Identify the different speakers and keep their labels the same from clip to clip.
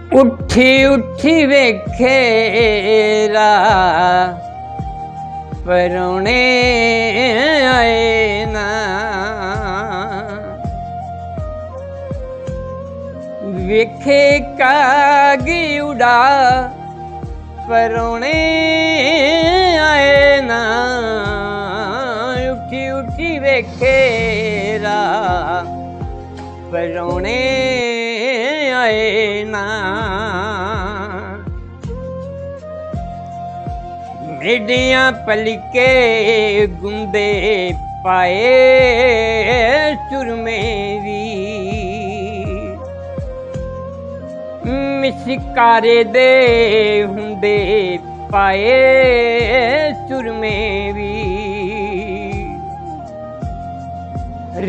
Speaker 1: उठी उठी वेखेरा परौने आए ना, वेखे कागी उड़ा परौने आए ना, उठी उठी वेखेरा परौने आए ना। मेडियां पलके गुंदे पाए सुरमे वी, मिसकारे दे हुंदे पाए सुरमे वी,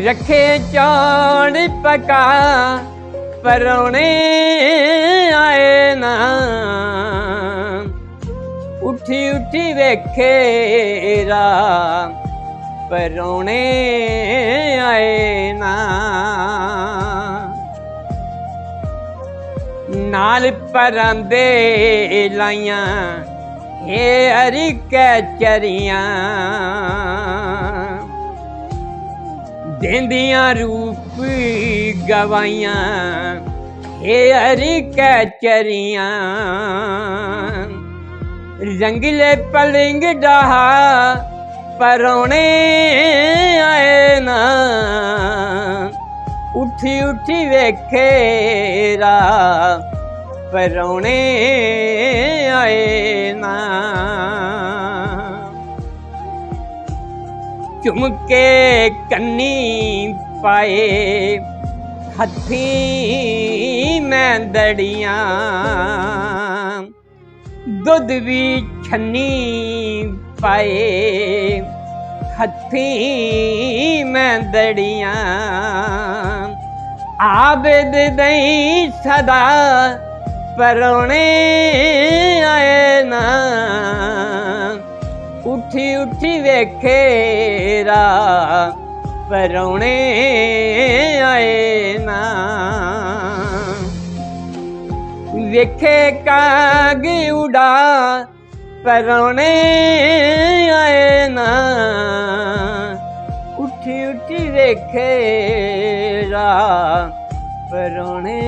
Speaker 1: रखे चौड़ पका परौने आए ना, उठी उठी वेखेरा परौने आए ना। नाल परांदे लाइयां हे हरी कैचरियां, देंदियां रूप गवाइयां हे हरी कैचरियां, रंगले पलंग डाहा परौने आए ना, उठी उठी वेखेरा परौने आए ना। झुमके कन्नी पाए हथी मैंदड़ियां, दुध भी छन्नी पाए हथी मैंदड़ियां, आबद दई सदा परौने आए ना, उठी उठी वेखेरा परौने आए ना। वेखे काग उड़ा परौने आए ना, उठी उठी वेखेरा परौने